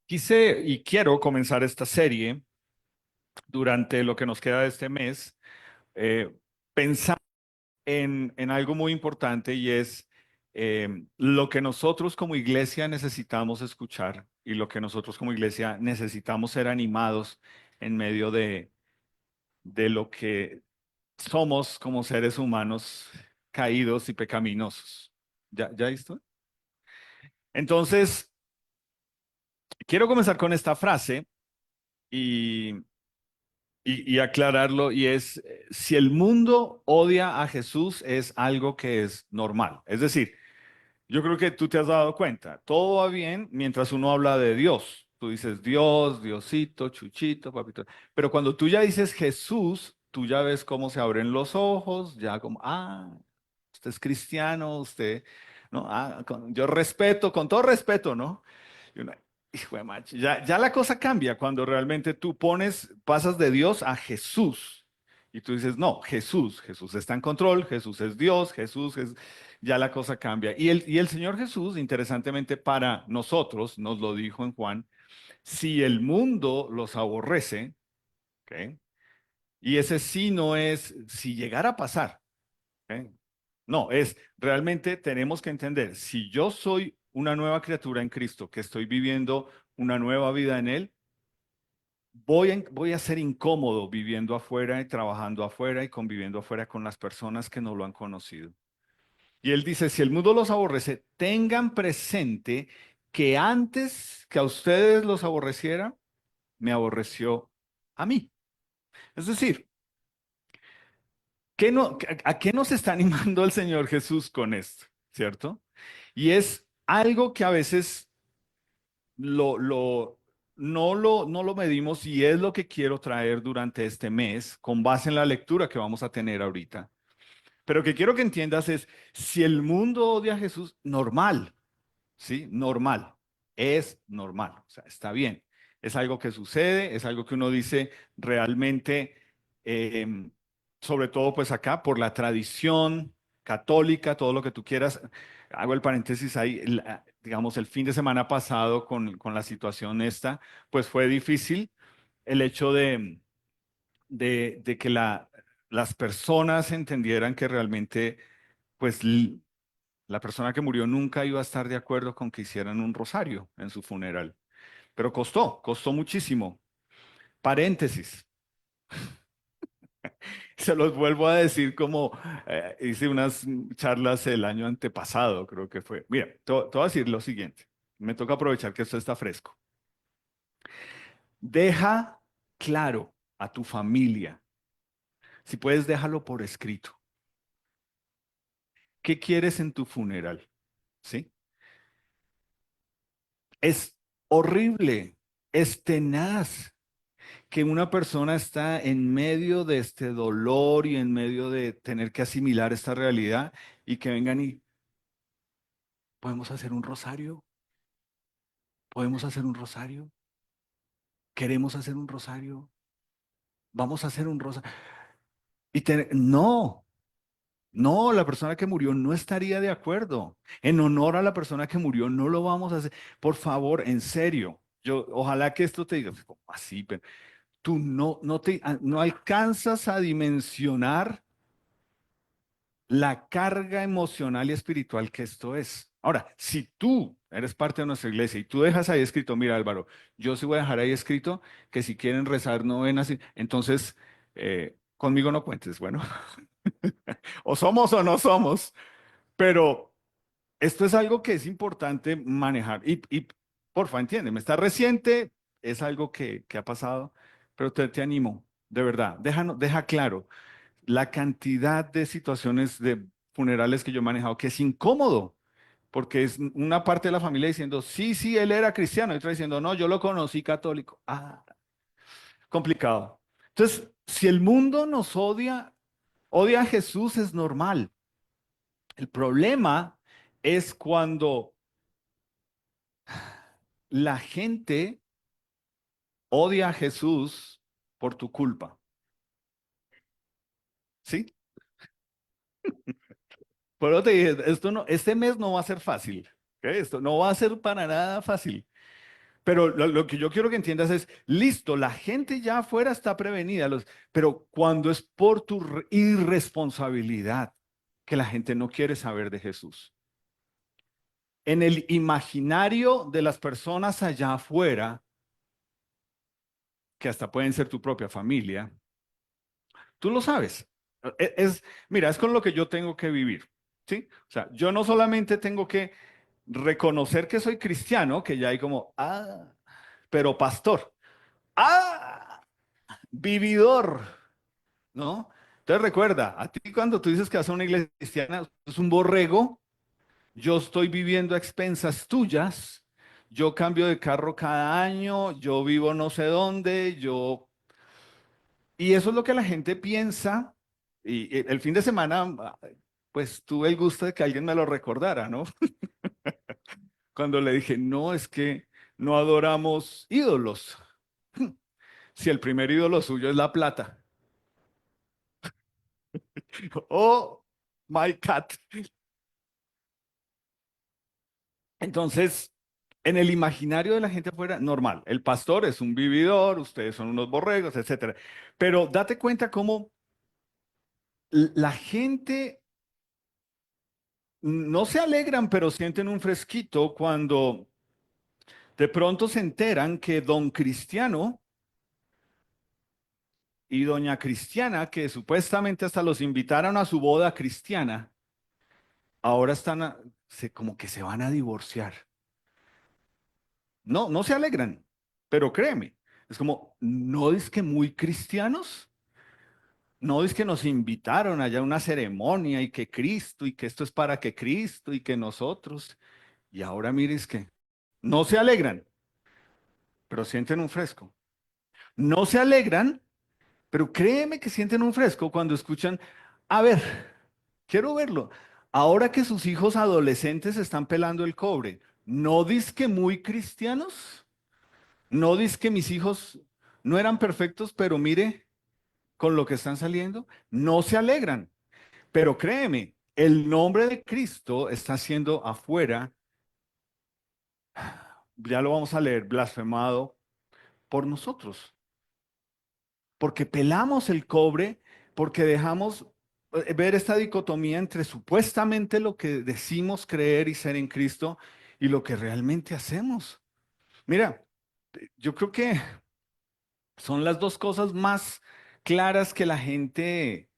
Quise y quiero comenzar esta serie durante lo que nos queda de este mes, eh, pensando en algo muy importante y es lo que nosotros como iglesia necesitamos escuchar y lo que nosotros como iglesia necesitamos ser animados en medio de lo que somos como seres humanos caídos y pecaminosos. ¿Ya visto? Entonces, quiero comenzar con esta frase y y aclararlo, y es, si el mundo odia a Jesús es algo que es normal. Es decir, yo creo que tú te has dado cuenta, todo va bien mientras uno habla de Dios. Tú dices Dios, Diosito, Chuchito, papito. Pero cuando tú ya dices Jesús, tú ya ves cómo se abren los ojos, ya como, usted es cristiano, usted, ¿no? Yo respeto, con todo respeto, ¿no? Y uno, hijo de macho, ya la cosa cambia cuando realmente tú pasas de Dios a Jesús. Y tú dices, no, Jesús está en control, Jesús es Dios, ya la cosa cambia. Y el Señor Jesús, interesantemente para nosotros, nos lo dijo en Juan, si el mundo los aborrece, ¿ok? Y ese sí no es, si llegara a pasar, ¿ok? No, es realmente tenemos que entender, si yo soy una nueva criatura en Cristo, que estoy viviendo una nueva vida en Él, voy a ser incómodo viviendo afuera y trabajando afuera y conviviendo afuera con las personas que no lo han conocido. Y Él dice, si el mundo los aborrece, tengan presente que antes que a ustedes los aborreciera, me aborreció a mí. Es decir, ¿a qué nos está animando el Señor Jesús con esto? ¿Cierto? Y es algo que a veces lo, lo, no lo medimos y es lo que quiero traer durante este mes con base en la lectura que vamos a tener ahorita. Pero que quiero que entiendas es, si el mundo odia a Jesús, normal, ¿sí? Normal, es normal, o sea, está bien. Es algo que sucede, es algo que uno dice realmente, eh, sobre todo pues acá, por la tradición católica, todo lo que tú quieras. Hago el paréntesis ahí, digamos, el fin de semana pasado con la situación esta, pues fue difícil el hecho de que las personas entendieran que realmente, pues la persona que murió nunca iba a estar de acuerdo con que hicieran un rosario en su funeral, pero costó muchísimo. Paréntesis, se los vuelvo a decir como hice unas charlas el año antepasado, creo que fue. Mira, te voy a decir lo siguiente, me toca aprovechar que esto está fresco. Deja claro a tu familia, si puedes déjalo por escrito, qué quieres en tu funeral, ¿sí? Es horrible, es tenaz que una persona está en medio de este dolor y en medio de tener que asimilar esta realidad y que vengan y podemos hacer un rosario, podemos hacer un rosario, queremos hacer un rosario, vamos a hacer un rosario. No, no, la persona que murió no estaría de acuerdo. En honor a la persona que murió no lo vamos a hacer. Por favor, en serio. Ojalá que esto te diga, "¿Cómo así?". Pero tú no alcanzas a dimensionar la carga emocional y espiritual que esto es. Ahora, si tú eres parte de nuestra iglesia y tú dejas ahí escrito, mira Álvaro, yo sí voy a dejar ahí escrito que si quieren rezar novenas, entonces conmigo no cuentes, bueno, o somos o no somos, pero esto es algo que es importante manejar y porfa, entiéndeme, está reciente, es algo que ha pasado, pero te animo, de verdad, deja claro la cantidad de situaciones de funerales que yo he manejado, que es incómodo, porque es una parte de la familia diciendo, sí, sí, él era cristiano, y otra diciendo, no, yo lo conocí católico. Complicado. Entonces, si el mundo nos odia a Jesús, es normal. El problema es cuando la gente odia a Jesús por tu culpa, ¿sí? Por eso te dije, este mes no va a ser fácil, ¿ok? Esto no va a ser para nada fácil. Pero lo que yo quiero que entiendas es, listo, la gente ya afuera está prevenida, pero cuando es por tu irresponsabilidad que la gente no quiere saber de Jesús. En el imaginario de las personas allá afuera, que hasta pueden ser tu propia familia, tú lo sabes. Mira, es con lo que yo tengo que vivir, ¿sí? O sea, yo no solamente tengo que reconocer que soy cristiano, que ya hay como, pero pastor, ah, vividor, ¿no? Entonces recuerda, a ti cuando tú dices que vas a una iglesia cristiana, es un borrego, yo estoy viviendo a expensas tuyas, yo cambio de carro cada año, yo vivo no sé dónde, yo... Y eso es lo que la gente piensa. Y el fin de semana, pues tuve el gusto de que alguien me lo recordara, ¿no? Cuando le dije, no, es que no adoramos ídolos. Si el primer ídolo suyo es la plata. Oh, my cat. Entonces, en el imaginario de la gente afuera, normal. El pastor es un vividor, ustedes son unos borregos, etcétera. Pero date cuenta cómo la gente no se alegran, pero sienten un fresquito cuando de pronto se enteran que don Cristiano y doña Cristiana, que supuestamente hasta los invitaron a su boda cristiana, ahora están como que se van a divorciar. No, no se alegran, pero créeme, es como, ¿no es que muy cristianos? ¿No es que nos invitaron allá a una ceremonia y que Cristo y que esto es para que Cristo y que nosotros? Y ahora mires que no se alegran, pero sienten un fresco. No se alegran, pero créeme que sienten un fresco cuando escuchan, a ver, quiero verlo. Ahora que sus hijos adolescentes están pelando el cobre, ¿no dice que muy cristianos? ¿No dice que mis hijos no eran perfectos, pero mire con lo que están saliendo? No se alegran, pero créeme, el nombre de Cristo está siendo afuera, ya lo vamos a leer, blasfemado por nosotros. Porque pelamos el cobre, porque dejamos ver esta dicotomía entre supuestamente lo que decimos creer y ser en Cristo y lo que realmente hacemos. Mira, yo creo que son las dos cosas más claras que la gente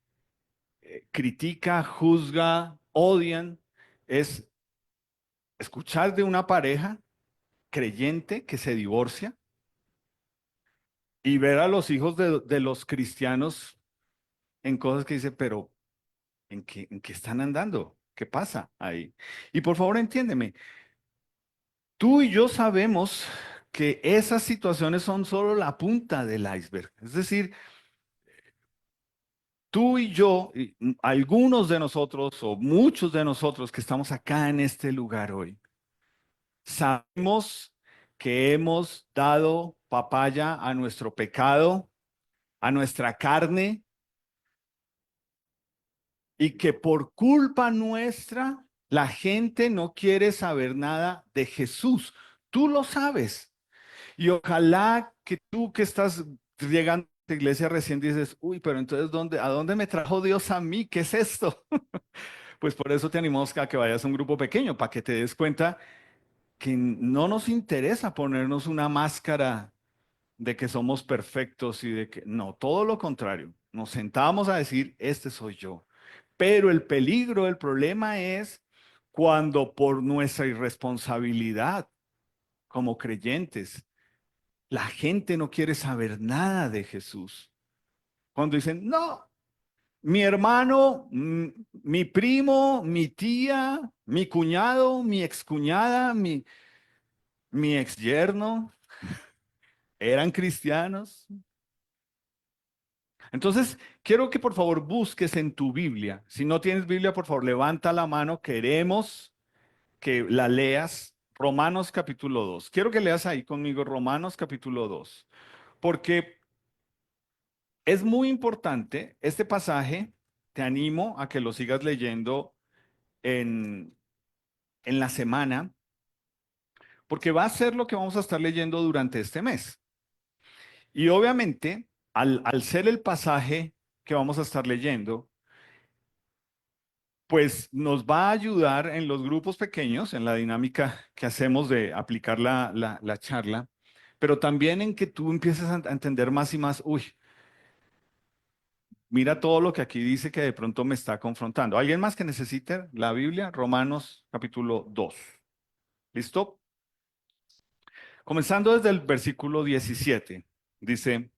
critica, juzga, odian, es escuchar de una pareja creyente que se divorcia y ver a los hijos de los cristianos en cosas que dice, pero en qué están andando? ¿Qué pasa ahí? Y por favor, entiéndeme, tú y yo sabemos que esas situaciones son solo la punta del iceberg. Es decir, tú y yo, algunos de nosotros o muchos de nosotros que estamos acá en este lugar hoy, sabemos que hemos dado papaya a nuestro pecado, a nuestra carne, y que por culpa nuestra la gente no quiere saber nada de Jesús. Tú lo sabes. Y ojalá que tú que estás llegando a la iglesia recién dices, uy, pero entonces ¿a dónde me trajo Dios a mí? ¿Qué es esto? Pues por eso te animamos a que vayas a un grupo pequeño, para que te des cuenta que no nos interesa ponernos una máscara de que somos perfectos y de que no, todo lo contrario. Nos sentamos a decir, este soy yo. Pero el peligro, el problema es cuando por nuestra irresponsabilidad como creyentes, la gente no quiere saber nada de Jesús. Cuando dicen, no, mi hermano, mi primo, mi tía, mi cuñado, mi excuñada, mi exyerno, eran cristianos. Entonces, quiero que por favor busques en tu Biblia. Si no tienes Biblia, por favor, levanta la mano. Queremos que la leas. Romanos capítulo 2. Quiero que leas ahí conmigo Romanos capítulo 2, porque es muy importante este pasaje. Te animo a que lo sigas leyendo en, en la semana, porque va a ser lo que vamos a estar leyendo durante este mes. Y obviamente, al ser el pasaje que vamos a estar leyendo, pues nos va a ayudar en los grupos pequeños, en la dinámica que hacemos de aplicar la charla, pero también en que tú empieces a entender más y más, uy, mira todo lo que aquí dice que de pronto me está confrontando. ¿Alguien más que necesite la Biblia? Romanos capítulo 2. ¿Listo? Comenzando desde el versículo 17, dice,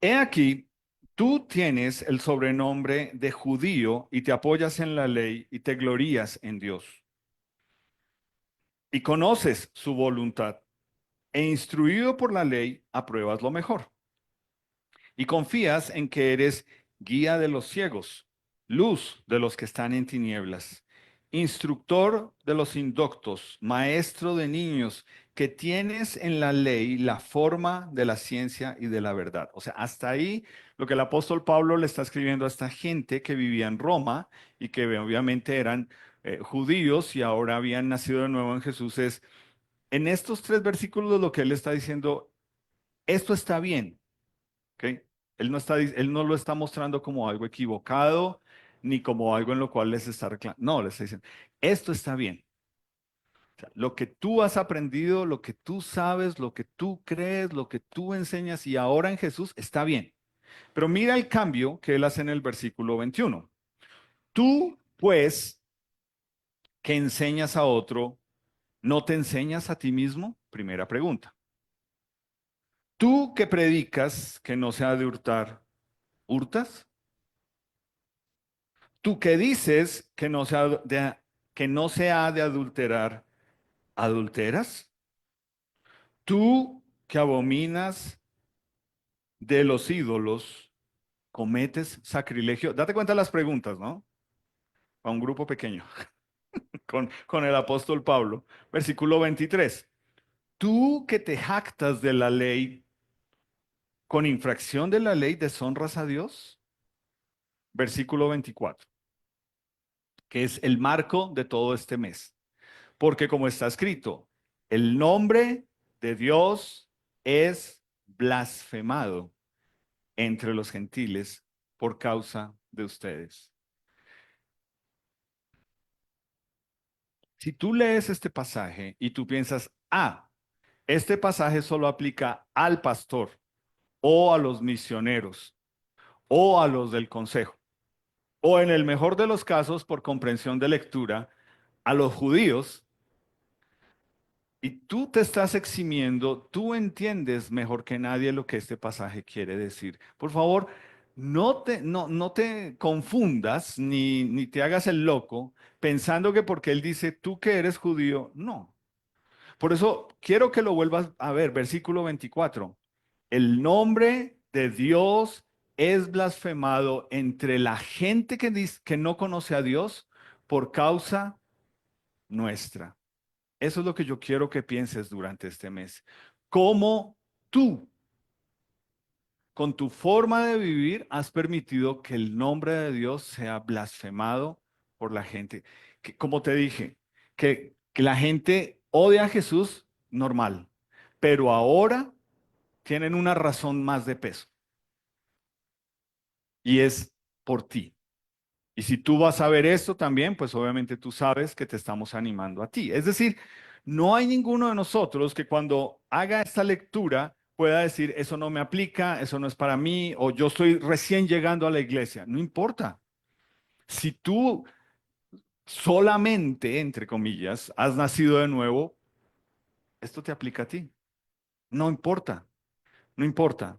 he aquí, tú tienes el sobrenombre de judío y te apoyas en la ley y te glorías en Dios y conoces su voluntad e instruido por la ley apruebas lo mejor y confías en que eres guía de los ciegos, luz de los que están en tinieblas, instructor de los indoctos, maestro de niños, que tienes en la ley la forma de la ciencia y de la verdad. O sea, hasta ahí lo que el apóstol Pablo le está escribiendo a esta gente que vivía en Roma y que obviamente eran judíos y ahora habían nacido de nuevo en Jesús es, en estos tres versículos lo que él está diciendo, esto está bien. ¿Ok? Él no lo está mostrando como algo equivocado, ni como algo en lo cual les está reclamando. No, les está diciendo, esto está bien. O sea, lo que tú has aprendido, lo que tú sabes, lo que tú crees, lo que tú enseñas y ahora en Jesús está bien. Pero mira el cambio que él hace en el versículo 21. Tú, pues, que enseñas a otro, ¿no te enseñas a ti mismo? Primera pregunta. Tú que predicas que no se ha de hurtar, ¿hurtas? Tú que dices que no se ha de adulterar, ¿adulteras? Tú que abominas de los ídolos, cometes sacrilegio. Date cuenta de las preguntas, ¿no? A un grupo pequeño, con el apóstol Pablo. Versículo 23. Tú que te jactas de la ley, con infracción de la ley, deshonras a Dios. Versículo 24, que es el marco de todo este mes. Porque como está escrito, el nombre de Dios es blasfemado entre los gentiles por causa de ustedes. Si tú lees este pasaje y tú piensas, ah, este pasaje solo aplica al pastor o a los misioneros o a los del consejo, o en el mejor de los casos, por comprensión de lectura, a los judíos, y tú te estás eximiendo, tú entiendes mejor que nadie lo que este pasaje quiere decir. Por favor, no te confundas ni te hagas el loco pensando que porque él dice tú que eres judío, no. Por eso quiero que lo vuelvas a ver, versículo 24. El nombre de Dios es blasfemado entre la gente que no conoce a Dios por causa nuestra. Eso es lo que yo quiero que pienses durante este mes. Cómo tú, con tu forma de vivir, has permitido que el nombre de Dios sea blasfemado por la gente. Que, como te dije, que la gente odia a Jesús, normal, pero ahora tienen una razón más de peso y es por ti. Y si tú vas a ver esto también, pues obviamente tú sabes que te estamos animando a ti. Es decir, no hay ninguno de nosotros que cuando haga esta lectura pueda decir, eso no me aplica, eso no es para mí, o yo estoy recién llegando a la iglesia. No importa. Si tú solamente, entre comillas, has nacido de nuevo, esto te aplica a ti. No importa, no importa.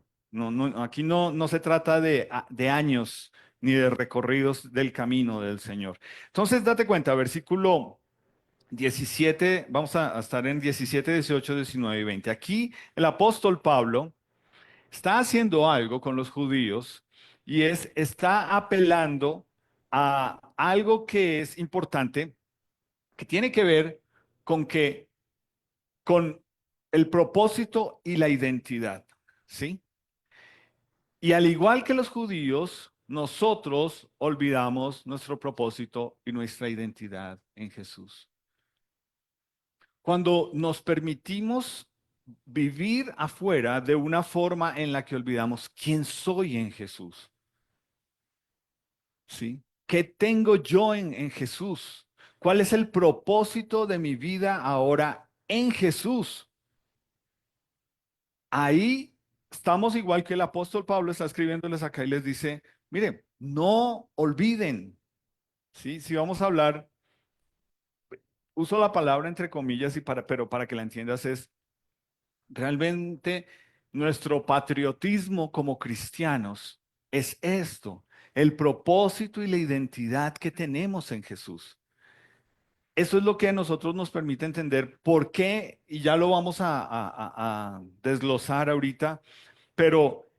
Aquí no se trata de años ni de recorridos del camino del Señor. Entonces, date cuenta, versículo 17, vamos a estar en 17, 18, 19 y 20. Aquí el apóstol Pablo está haciendo algo con los judíos y está apelando a algo que es importante, que tiene que ver con con el propósito y la identidad, ¿sí? Y al igual que los judíos, nosotros olvidamos nuestro propósito y nuestra identidad en Jesús. Cuando nos permitimos vivir afuera de una forma en la que olvidamos quién soy en Jesús, ¿sí? ¿Qué tengo yo en Jesús? ¿Cuál es el propósito de mi vida ahora en Jesús? Ahí estamos igual que el apóstol Pablo está escribiéndoles acá y les dice, mire, no olviden, ¿sí? Si vamos a hablar, uso la palabra entre comillas, pero para que la entiendas es realmente nuestro patriotismo como cristianos es esto, el propósito y la identidad que tenemos en Jesús. Eso es lo que a nosotros nos permite entender por qué, y ya lo vamos a desglosar ahorita, pero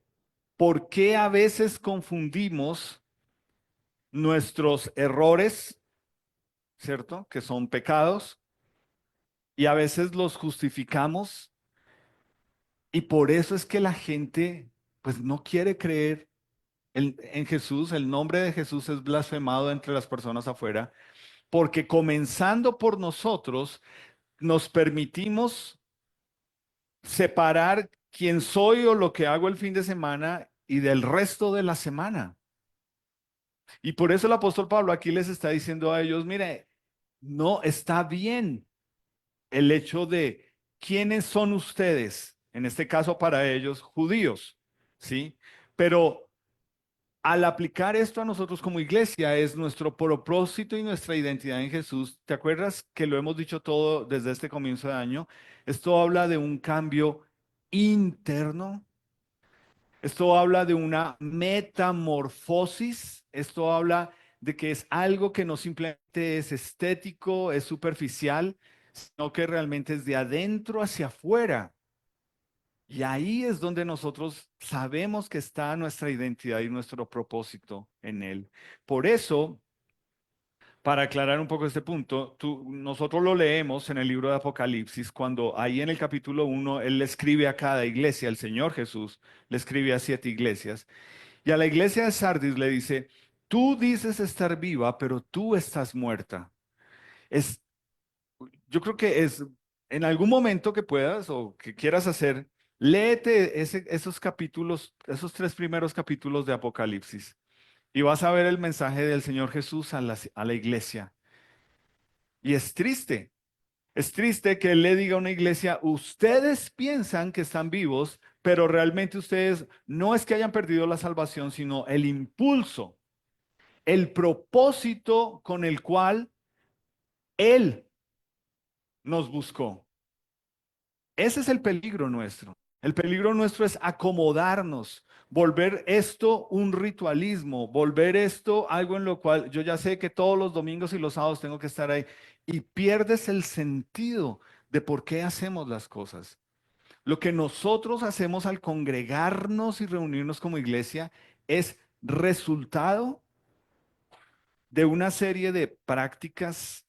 por qué a veces confundimos nuestros errores, ¿cierto? Que son pecados, y a veces los justificamos, y por eso es que la gente, pues, no quiere creer en Jesús. El nombre de Jesús es blasfemado entre las personas afuera, porque comenzando por nosotros, nos permitimos separar quién soy o lo que hago el fin de semana y del resto de la semana. Y por eso el apóstol Pablo aquí les está diciendo a ellos, mire, no está bien el hecho de quiénes son ustedes, en este caso para ellos, judíos, ¿sí? Pero al aplicar esto a nosotros como iglesia es nuestro propósito y nuestra identidad en Jesús. ¿Te acuerdas que lo hemos dicho todo desde este comienzo de año? Esto habla de un cambio interno. Esto habla de una metamorfosis. Esto habla de que es algo que no simplemente es estético, es superficial, sino que realmente es de adentro hacia afuera. Y ahí es donde nosotros sabemos que está nuestra identidad y nuestro propósito en Él. Por eso, para aclarar un poco este punto, nosotros lo leemos en el libro de Apocalipsis, cuando ahí en el capítulo 1, Él le escribe a cada iglesia, el Señor Jesús le escribe a 7 iglesias, y a la iglesia de Sardis le dice, tú dices estar viva, pero tú estás muerta. Es, yo creo que es en algún momento que puedas o que quieras hacer, léete esos capítulos, esos 3 primeros capítulos de Apocalipsis y vas a ver el mensaje del Señor Jesús a la iglesia. Y es triste que Él le diga a una iglesia, ustedes piensan que están vivos, pero realmente ustedes no es que hayan perdido la salvación, sino el impulso, el propósito con el cual Él nos buscó. Ese es el peligro nuestro. El peligro nuestro es acomodarnos, volver esto un ritualismo, volver esto algo en lo cual yo ya sé que todos los domingos y los sábados tengo que estar ahí y pierdes el sentido de por qué hacemos las cosas. Lo que nosotros hacemos al congregarnos y reunirnos como iglesia es resultado de una serie de prácticas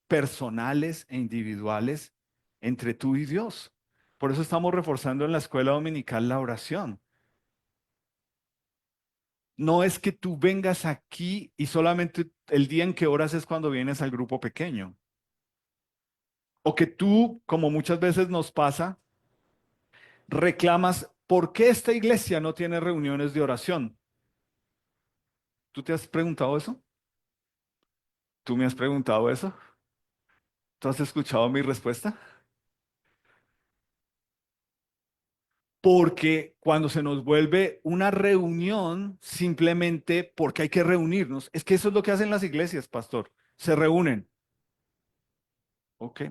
personales e individuales entre tú y Dios. Por eso estamos reforzando en la escuela dominical la oración. No es que tú vengas aquí y solamente el día en que oras es cuando vienes al grupo pequeño. O que tú, como muchas veces nos pasa, reclamas, ¿por qué esta iglesia no tiene reuniones de oración? ¿Tú te has preguntado eso? ¿Tú me has preguntado eso? ¿Tú has escuchado mi respuesta? Porque cuando se nos vuelve una reunión simplemente porque hay que reunirnos, es que eso es lo que hacen las iglesias, pastor, se reúnen. Ok.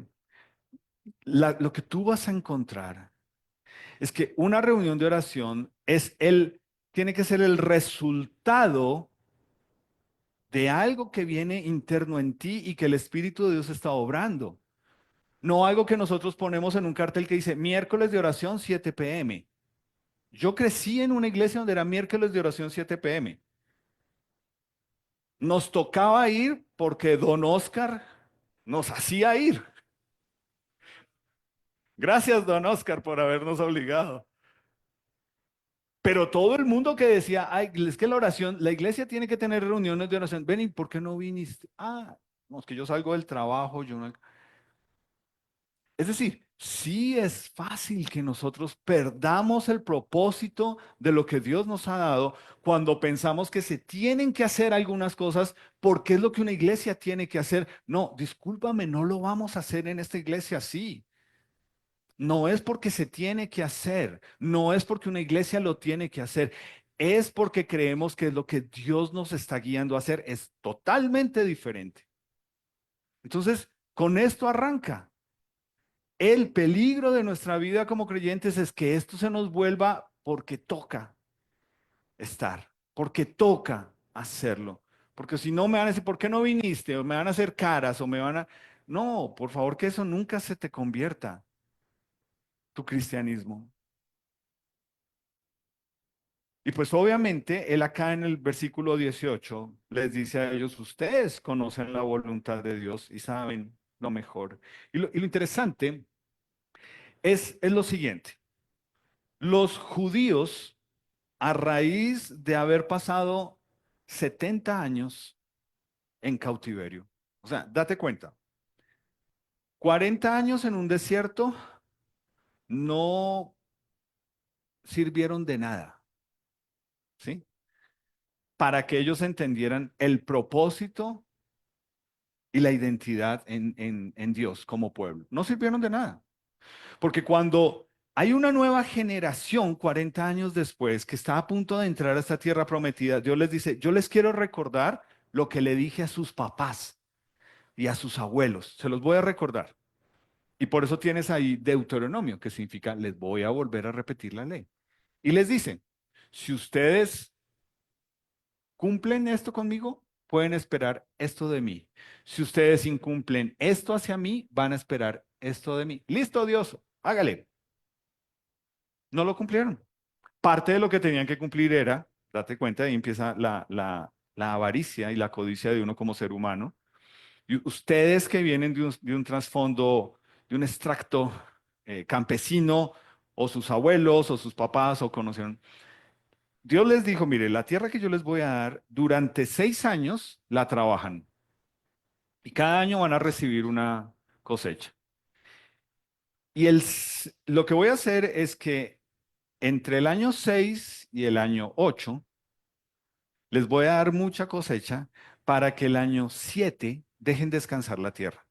Lo que tú vas a encontrar es que una reunión de oración tiene que ser el resultado de algo que viene interno en ti y que el Espíritu de Dios está obrando. No algo que nosotros ponemos en un cartel que dice miércoles de oración 7 p.m. Yo crecí en una iglesia donde era miércoles de oración 7 p.m. Nos tocaba ir porque don Oscar nos hacía ir. Gracias, don Oscar, por habernos obligado. Pero todo el mundo que decía, ay, es que la oración, la iglesia tiene que tener reuniones de oración. Ven, ¿y por qué no viniste? Ah, no, es que yo salgo del trabajo, yo no. Es decir, sí es fácil que nosotros perdamos el propósito de lo que Dios nos ha dado cuando pensamos que se tienen que hacer algunas cosas porque es lo que una iglesia tiene que hacer. No, discúlpame, no lo vamos a hacer en esta iglesia así. No es porque se tiene que hacer, no es porque una iglesia lo tiene que hacer, es porque creemos que es lo que Dios nos está guiando a hacer. Es totalmente diferente. Entonces, con esto arranca. El peligro de nuestra vida como creyentes es que esto se nos vuelva porque toca estar, porque toca hacerlo. Porque si no me van a decir, ¿por qué no viniste? O me van a hacer caras o me van a... No, por favor, que eso nunca se te convierta, tu cristianismo. Y pues obviamente él acá en el versículo 18 les dice a ellos, ustedes conocen la voluntad de Dios y saben lo mejor. Y lo interesante es lo siguiente. Los judíos, a raíz de haber pasado 70 años en cautiverio, o sea, date cuenta, 40 años en un desierto no sirvieron de nada, ¿sí? Para que ellos entendieran el propósito y la identidad en Dios como pueblo. No sirvieron de nada. Porque cuando hay una nueva generación 40 años después que está a punto de entrar a esta tierra prometida, Dios les dice, yo les quiero recordar lo que le dije a sus papás y a sus abuelos. Se los voy a recordar. Y por eso tienes ahí Deuteronomio, que significa les voy a volver a repetir la ley. Y les dice, si ustedes cumplen esto conmigo, pueden esperar esto de mí. Si ustedes incumplen esto hacia mí, van a esperar esto de mí. Listo, Dios, hágale. No lo cumplieron. Parte de lo que tenían que cumplir era, date cuenta, ahí empieza la avaricia y la codicia de uno como ser humano. Y ustedes que vienen de un trasfondo, de un extracto campesino, o sus abuelos, o sus papás, o conocieron, Dios les dijo, mire, la tierra que yo les voy a dar, durante 6 años la trabajan y cada año van a recibir una cosecha. Y lo que voy a hacer es que entre el año 6 y el año 8 les voy a dar mucha cosecha para que el año 7 dejen descansar la tierra.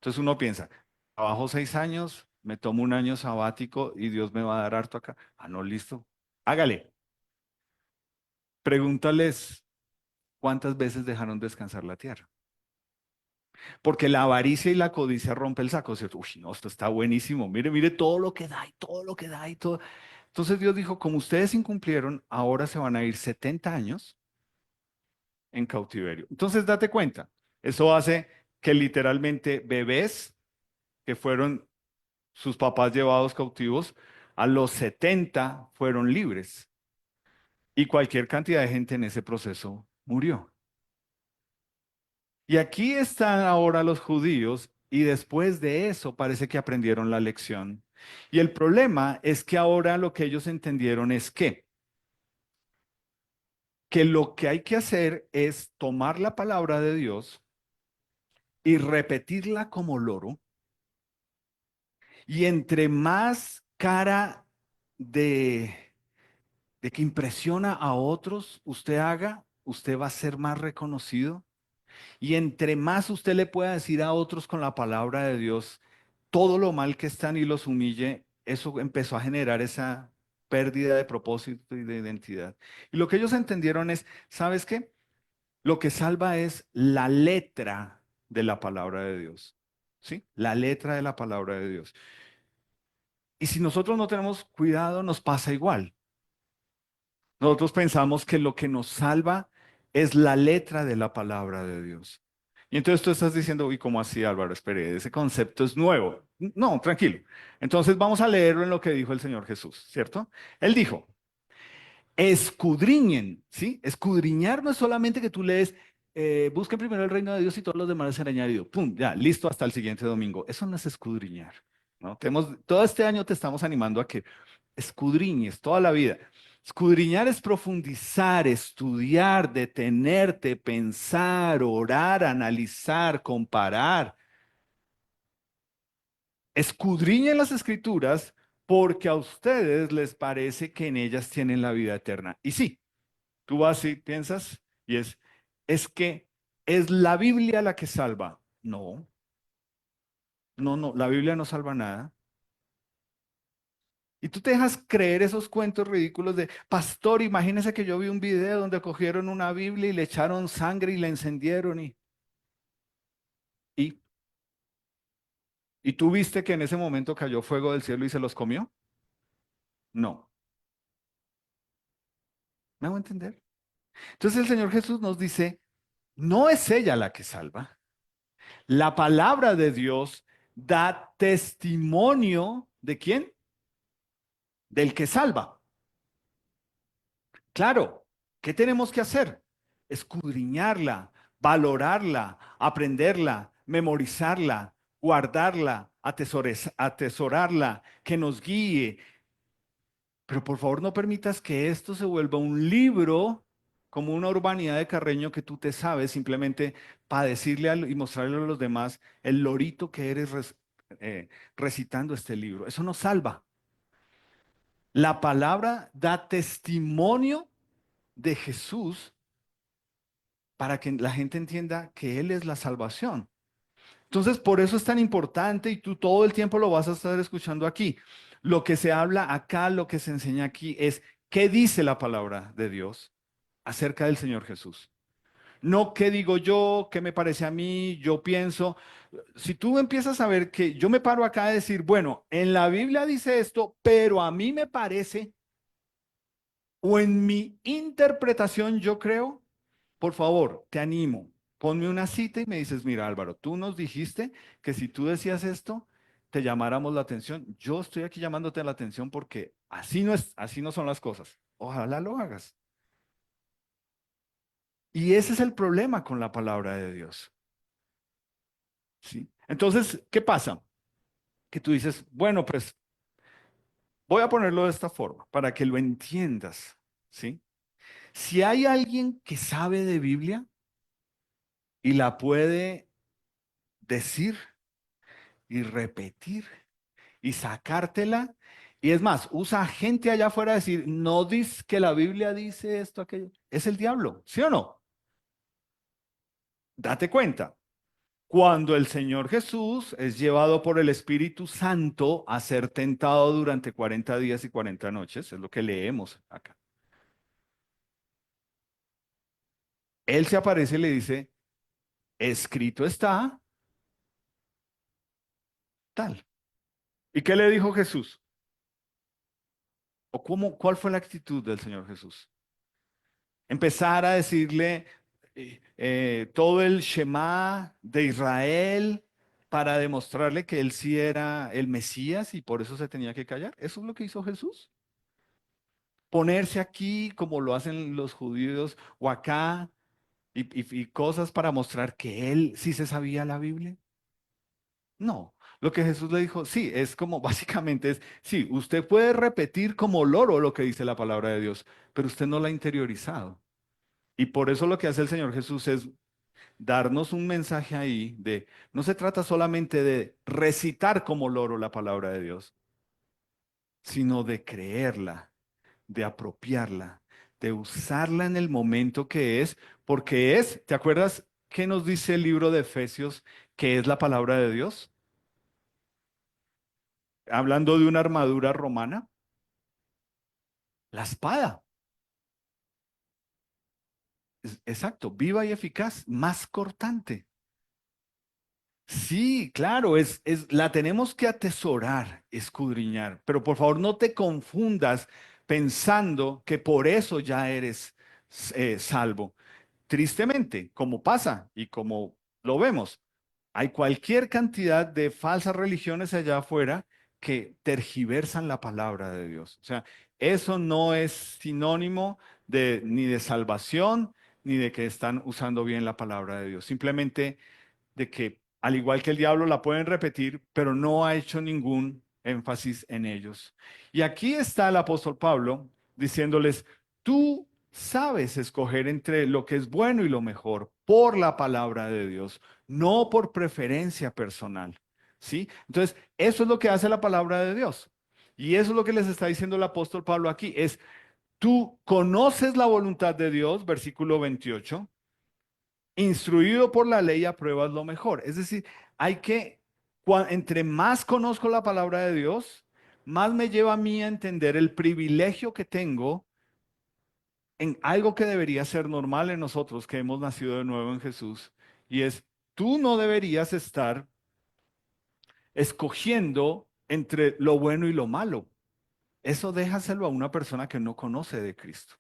Entonces uno piensa, trabajo 6 años, me tomo un año sabático y Dios me va a dar harto acá. Ah, no, listo. Hágale. Pregúntales cuántas veces dejaron descansar la tierra. Porque la avaricia y la codicia rompe el saco, ¿cierto? Uy, no, esto está buenísimo. Mire, mire todo lo que da y todo lo que da y todo. Entonces Dios dijo, como ustedes incumplieron, ahora se van a ir 70 años en cautiverio. Entonces date cuenta, eso hace que literalmente bebés que fueron sus papás llevados cautivos, a los 70 fueron libres y cualquier cantidad de gente en ese proceso murió. Y aquí están ahora los judíos y después de eso parece que aprendieron la lección. Y el problema es que ahora lo que ellos entendieron es que lo que hay que hacer es tomar la palabra de Dios y repetirla como loro. Y entre más cara de, de que impresiona a otros usted haga, usted va a ser más reconocido. Y entre más usted le pueda decir a otros con la palabra de Dios todo lo mal que están y los humille, eso empezó a generar esa pérdida de propósito y de identidad. Y lo que ellos entendieron es, ¿sabes qué? Lo que salva es la letra de la palabra de Dios. ¿Sí? La letra de la palabra de Dios. Y si nosotros no tenemos cuidado, nos pasa igual. Nosotros pensamos que lo que nos salva es la letra de la palabra de Dios. Y entonces tú estás diciendo, uy, ¿cómo así, Álvaro? Espere, ese concepto es nuevo. No, tranquilo. Entonces vamos a leerlo en lo que dijo el Señor Jesús, ¿cierto? Él dijo, escudriñen, ¿sí? Escudriñar no es solamente que tú lees, busquen primero el reino de Dios y todos los demás serán añadidos. Pum, ya, listo hasta el siguiente domingo. Eso no es escudriñar, ¿no? Todo este año te estamos animando a que escudriñes toda la vida. Escudriñar es profundizar, estudiar, detenerte, pensar, orar, analizar, comparar. escudriñen las escrituras porque a ustedes les parece que en ellas tienen la vida eterna. Y sí, tú vas y piensas y es que es la Biblia la que salva. No, no, no, la Biblia no salva nada. Y tú te dejas creer esos cuentos ridículos de, pastor, imagínese que yo vi un video donde cogieron una Biblia y le echaron sangre y la encendieron y, y tú viste que en ese momento cayó fuego del cielo y se los comió. No, ¿me hago entender? Entonces el Señor Jesús nos dice, no es ella la que salva. La palabra de Dios da testimonio ¿de quién? Del que salva. Claro, ¿qué tenemos que hacer? Escudriñarla, valorarla, aprenderla, memorizarla, guardarla, atesorarla, que nos guíe. Pero por favor no permitas que esto se vuelva un libro como una urbanidad de Carreño que tú te sabes simplemente para decirle y mostrarle a los demás el lorito que eres recitando este libro. Eso no salva. La palabra da testimonio de Jesús para que la gente entienda que Él es la salvación. Entonces, por eso es tan importante y tú todo el tiempo lo vas a estar escuchando aquí. Lo que se habla acá, lo que se enseña aquí es qué dice la palabra de Dios acerca del Señor Jesús. No qué digo yo, qué me parece a mí, yo pienso. Si tú empiezas a ver que yo me paro acá a decir, bueno, en la Biblia dice esto, pero a mí me parece, o en mi interpretación yo creo, por favor, te animo, ponme una cita y me dices, mira Álvaro, tú nos dijiste que si tú decías esto, te llamáramos la atención. Yo estoy aquí llamándote la atención porque así no es, así no son las cosas. Ojalá lo hagas. Y ese es el problema con la palabra de Dios. ¿Sí? Entonces, ¿qué pasa? Que tú dices, bueno, pues voy a ponerlo de esta forma para que lo entiendas. ¿Sí? Si hay alguien que sabe de Biblia y la puede decir y repetir y sacártela. Y es más, usa gente allá afuera a decir, no dice que la Biblia dice esto, aquello. Es el diablo, ¿sí o no? Date cuenta. Cuando el Señor Jesús es llevado por el Espíritu Santo a ser tentado durante 40 días y 40 noches, es lo que leemos acá. Él se aparece y le dice, escrito está tal. ¿Y qué le dijo Jesús? ¿O cómo, cuál fue la actitud del Señor Jesús? Empezar a decirle todo el Shema de Israel para demostrarle que él sí era el Mesías y por eso se tenía que callar. Eso es lo que hizo Jesús. Ponerse aquí como lo hacen los judíos o acá y cosas para mostrar que él sí se sabía la Biblia. No, lo que Jesús le dijo, sí, es como básicamente es, sí, usted puede repetir como loro lo que dice la palabra de Dios, pero usted no la ha interiorizado. Y por eso lo que hace el Señor Jesús es darnos un mensaje ahí de, no se trata solamente de recitar como loro la palabra de Dios, sino de creerla, de apropiarla, de usarla en el momento que es, porque es, ¿te acuerdas qué nos dice el libro de Efesios que es la palabra de Dios? Hablando de una armadura romana, la espada. Exacto, viva y eficaz, más cortante. Sí, claro, la tenemos que atesorar, escudriñar, pero por favor no te confundas pensando que por eso ya eres salvo. Tristemente, como pasa y como lo vemos, hay cualquier cantidad de falsas religiones allá afuera que tergiversan la palabra de Dios. O sea, eso no es sinónimo de ni de salvación ni de que están usando bien la palabra de Dios. Simplemente de que, al igual que el diablo, la pueden repetir, pero no ha hecho ningún énfasis en ellos. Y aquí está el apóstol Pablo diciéndoles, tú sabes escoger entre lo que es bueno y lo mejor por la palabra de Dios, no por preferencia personal. ¿sí? Entonces, eso es lo que hace la palabra de Dios. Y eso es lo que les está diciendo el apóstol Pablo aquí, es tú conoces la voluntad de Dios, versículo 28, instruido por la ley apruebas lo mejor. Es decir, hay que, entre más conozco la palabra de Dios, más me lleva a mí a entender el privilegio que tengo en algo que debería ser normal en nosotros que hemos nacido de nuevo en Jesús. Y es, tú no deberías estar escogiendo entre lo bueno y lo malo. Eso déjaselo a una persona que no conoce de Cristo.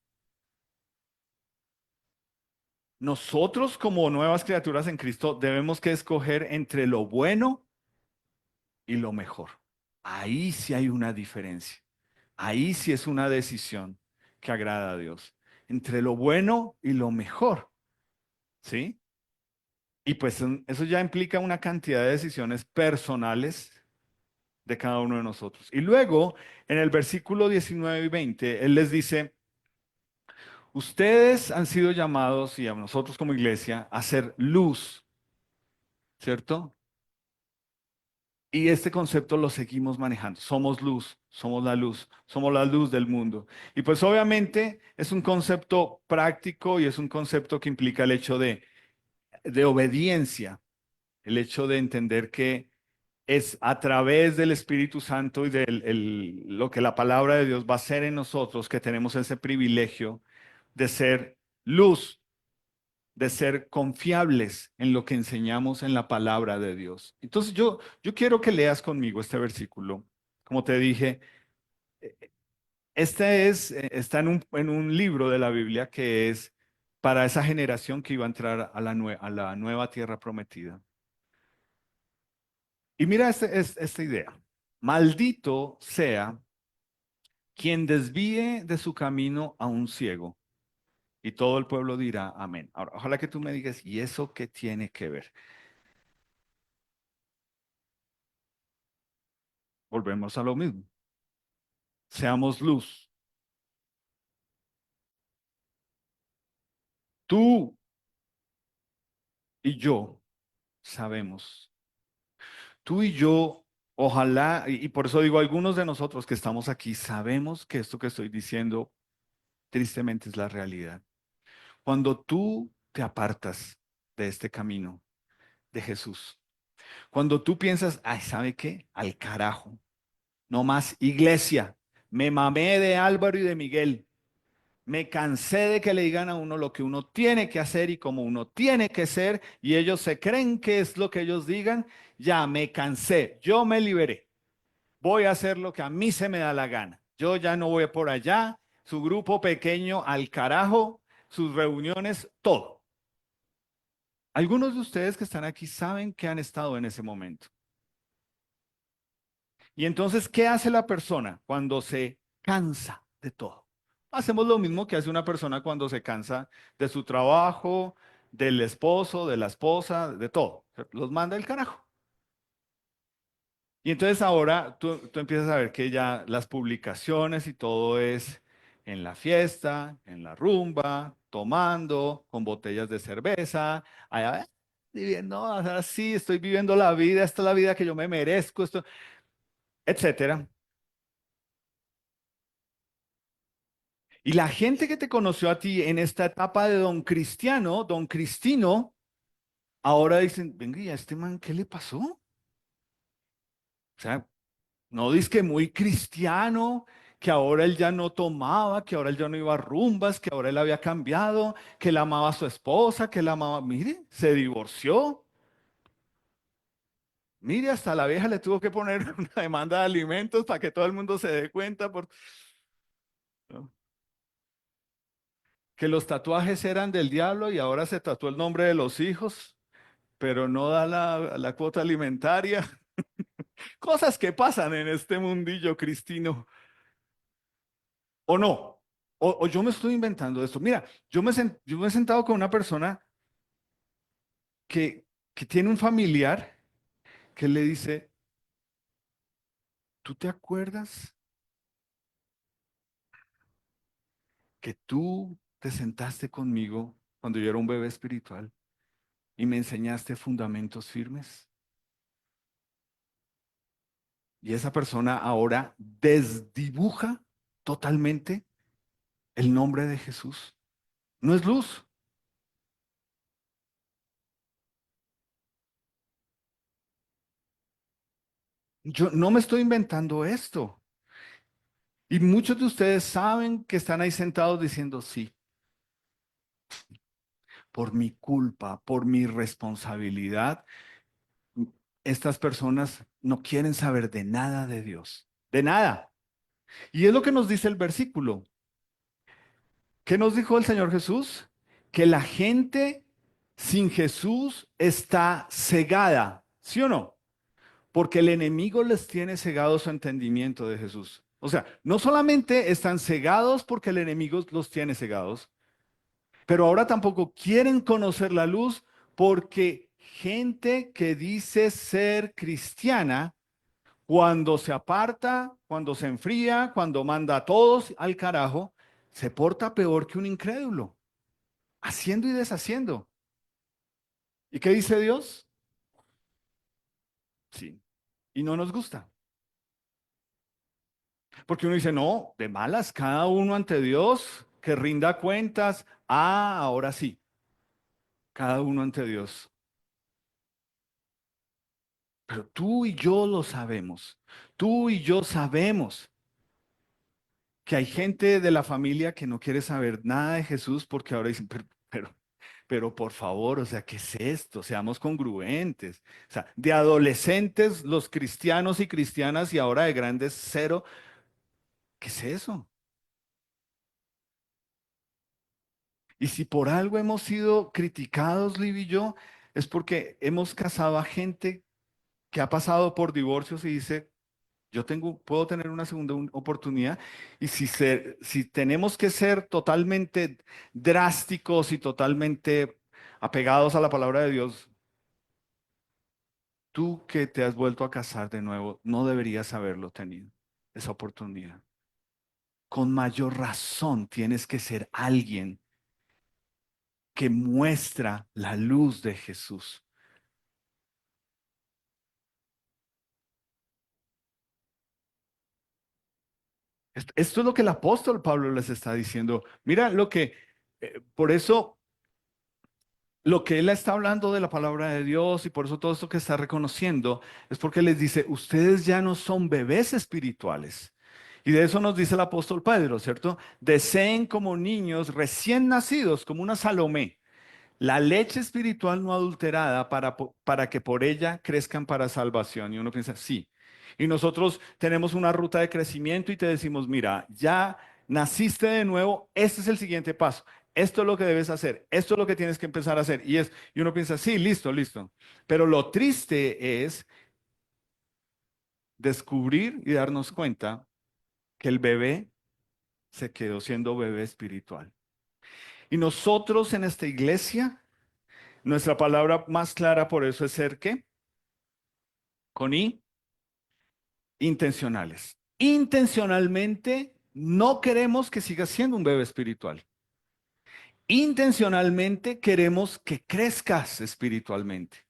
Nosotros como nuevas criaturas en Cristo debemos que escoger entre lo bueno y lo mejor. Ahí sí hay una diferencia. Ahí sí es una decisión que agrada a Dios. Entre lo bueno y lo mejor. ¿Sí? Y pues eso ya implica una cantidad de decisiones personales de cada uno de nosotros. Y luego, en el versículo 19 y 20, Él les dice, ustedes han sido llamados, y a nosotros como iglesia, a ser luz, ¿cierto? Y este concepto lo seguimos manejando. Somos luz, somos la luz del mundo. Y pues obviamente es un concepto práctico y es un concepto que implica el hecho de obediencia, el hecho de entender que es a través del Espíritu Santo y de lo que la palabra de Dios va a hacer en nosotros que tenemos ese privilegio de ser luz, de ser confiables en lo que enseñamos en la palabra de Dios. Entonces yo quiero que leas conmigo este versículo. Como te dije, está en un libro de la Biblia que es para esa generación que iba a entrar a a la nueva tierra prometida. Y mira esta idea. Maldito sea quien desvíe de su camino a un ciego. Y todo el pueblo dirá amén. Ahora, ojalá que tú me digas, ¿y eso qué tiene que ver? Volvemos a lo mismo. Seamos luz. Tú y yo sabemos. Tú y yo, ojalá, y por eso digo, algunos de nosotros que estamos aquí sabemos que esto que estoy diciendo tristemente es la realidad. Cuando tú te apartas de este camino de Jesús, cuando tú piensas, ay, ¿sabe qué? Al carajo, no más iglesia, me mamé de Álvaro y de Miguel. Me cansé de que le digan a uno lo que uno tiene que hacer y cómo uno tiene que ser y ellos se creen que es lo que ellos digan. Ya me cansé, yo me liberé. Voy a hacer lo que a mí se me da la gana. Yo ya no voy por allá, su grupo pequeño al carajo, sus reuniones, todo. Algunos de ustedes que están aquí saben que han estado en ese momento. Y entonces, ¿qué hace la persona cuando se cansa de todo? Hacemos lo mismo que hace una persona cuando se cansa de su trabajo, del esposo, de la esposa, de todo. Los manda el carajo. Y entonces ahora tú empiezas a ver que ya las publicaciones y todo es en la fiesta, en la rumba, tomando, con botellas de cerveza, allá, viviendo, así, estoy viviendo la vida, esta es la vida que yo me merezco, esto, etcétera. Y la gente que te conoció a ti en esta etapa de don Cristiano, don Cristino, ahora dicen, venga, ¿y a este man qué le pasó? O sea, no dice que muy cristiano, que ahora él ya no tomaba, que ahora él ya no iba a rumbas, que ahora él había cambiado, que él amaba a su esposa, que él amaba, mire, se divorció. Mire, hasta la vieja le tuvo que poner una demanda de alimentos para que todo el mundo se dé cuenta ¿no? Que los tatuajes eran del diablo y ahora se tatuó el nombre de los hijos, pero no da la cuota alimentaria. Cosas que pasan en este mundillo cristino. ¿O no? O yo me estoy inventando esto. Mira, yo me he sentado con una persona que tiene un familiar que le dice, ¿tú te acuerdas que tú te sentaste conmigo cuando yo era un bebé espiritual y me enseñaste fundamentos firmes? Y esa persona ahora desdibuja totalmente el nombre de Jesús. No es luz. Yo no me estoy inventando esto. Y muchos de ustedes saben que están ahí sentados diciendo, sí, por mi culpa, por mi responsabilidad, estas personas no quieren saber de nada de Dios, de nada. Y es lo que nos dice el versículo. ¿Qué nos dijo el Señor Jesús? Que la gente sin Jesús está cegada, ¿sí o no? Porque el enemigo les tiene cegado su entendimiento de Jesús. O sea, no solamente están cegados porque el enemigo los tiene cegados, pero ahora tampoco quieren conocer la luz porque gente que dice ser cristiana, cuando se aparta, cuando se enfría, cuando manda a todos al carajo, se porta peor que un incrédulo, haciendo y deshaciendo. ¿Y qué dice Dios? Sí. Y no nos gusta. Porque uno dice, no, de malas, cada uno ante Dios, que rinda cuentas. Ah, ahora sí, cada uno ante Dios. Pero tú y yo lo sabemos. Tú y yo sabemos que hay gente de la familia que no quiere saber nada de Jesús porque ahora dicen, pero por favor, o sea, ¿qué es esto? Seamos congruentes. O sea, de adolescentes, los cristianos y cristianas y ahora de grandes, cero. ¿Qué es eso? Y si por algo hemos sido criticados, Liv y yo, es porque hemos casado a gente que ha pasado por divorcios y dice, puedo tener una segunda oportunidad. Y si tenemos que ser totalmente drásticos y totalmente apegados a la palabra de Dios, tú que te has vuelto a casar de nuevo, no deberías haberlo tenido, esa oportunidad. Con mayor razón tienes que ser alguien que muestra la luz de Jesús. Esto es lo que el apóstol Pablo les está diciendo. Mira por eso, lo que él está hablando de la palabra de Dios y por eso todo esto que está reconociendo es porque les dice, ustedes ya no son bebés espirituales. Y de eso nos dice el apóstol Pedro, ¿cierto? Deseen como niños recién nacidos, como una Salomé. La leche espiritual no adulterada para que por ella crezcan para salvación. Y uno piensa, sí. Y nosotros tenemos una ruta de crecimiento y te decimos, mira, ya naciste de nuevo, este es el siguiente paso. Esto es lo que debes hacer, esto es lo que tienes que empezar a hacer. Y uno piensa, sí, listo, listo. Pero lo triste es descubrir y darnos cuenta que el bebé se quedó siendo bebé espiritual. Y nosotros en esta iglesia, nuestra palabra más clara por eso es ser ¿qué? Con I, intencionales. Intencionalmente no queremos que sigas siendo un bebé espiritual. Intencionalmente queremos que crezcas espiritualmente.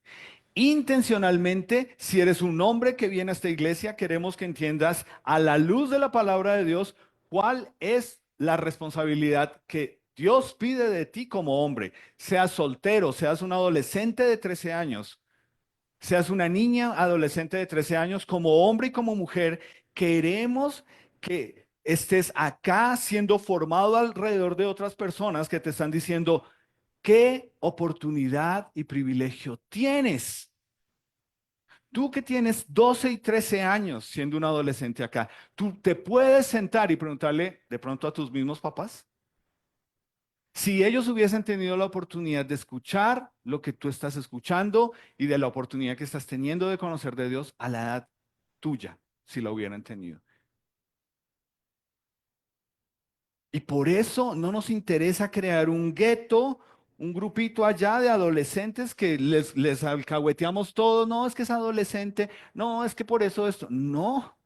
Intencionalmente, si eres un hombre que viene a esta iglesia, queremos que entiendas a la luz de la palabra de Dios cuál es la responsabilidad que Dios pide de ti como hombre. Seas soltero, seas un adolescente de 13 años, seas una niña, adolescente de 13 años, como hombre y como mujer, queremos que estés acá siendo formado alrededor de otras personas que te están diciendo, ¿qué oportunidad y privilegio tienes? Tú que tienes 12 y 13 años siendo un adolescente acá, tú te puedes sentar y preguntarle de pronto a tus mismos papás. Si ellos hubiesen tenido la oportunidad de escuchar lo que tú estás escuchando y de la oportunidad que estás teniendo de conocer de Dios a la edad tuya, si la hubieran tenido. Y por eso no nos interesa crear un gueto, un grupito allá de adolescentes que les alcahueteamos todo. No, es que es adolescente. No, es que por eso esto. No,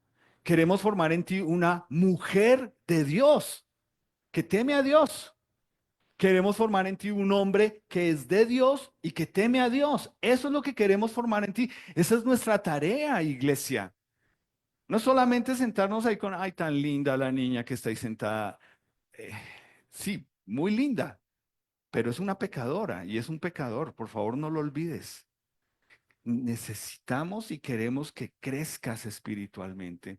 queremos formar en ti una mujer de Dios, que teme a Dios. Queremos formar en ti un hombre que es de Dios y que teme a Dios. Eso es lo que queremos formar en ti. Esa es nuestra tarea, iglesia. No es solamente sentarnos ahí con, ay, tan linda la niña que está ahí sentada. Eh, sí, muy linda, pero es una pecadora y es un pecador. Por favor, no lo olvides. Necesitamos y queremos que crezcas espiritualmente.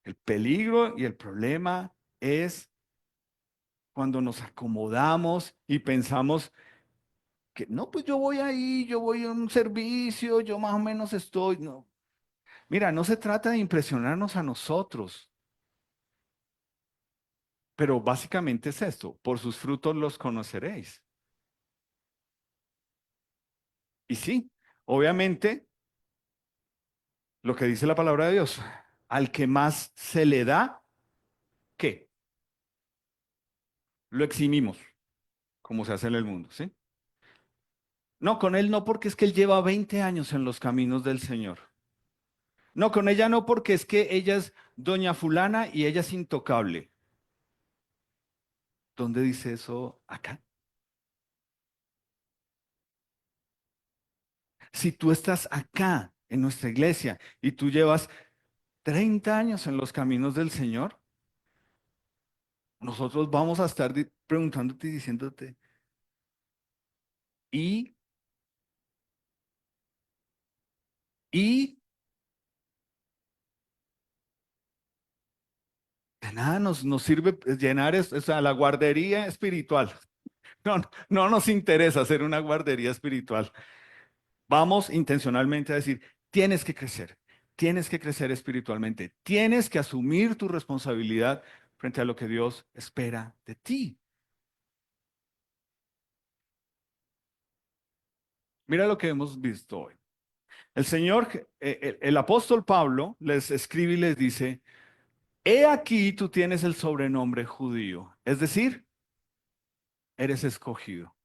El peligro y el problema es cuando nos acomodamos y pensamos que no, pues yo voy ahí, yo voy a un servicio, yo más o menos estoy. No. Mira, no se trata de impresionarnos a nosotros, pero básicamente es esto, por sus frutos los conoceréis. Y sí, obviamente, lo que dice la palabra de Dios, al que más se le da, ¿qué? Lo eximimos, como se hace en el mundo, ¿sí? No, con él no, porque es que él lleva 20 años en los caminos del Señor. No, con ella no, porque es que ella es doña fulana y ella es intocable. ¿Dónde dice eso acá? Si tú estás acá en nuestra iglesia y tú llevas 30 años en los caminos del Señor, nosotros vamos a estar preguntándote y diciéndote, y, y de nada nos sirve llenar o sea, la guardería espiritual. No, no nos interesa hacer una guardería espiritual. Vamos intencionalmente a decir, tienes que crecer espiritualmente, tienes que asumir tu responsabilidad frente a lo que Dios espera de ti. Mira lo que hemos visto hoy. El Señor, el apóstol Pablo les escribe y les dice, he aquí tú tienes el sobrenombre judío, es decir, eres escogido.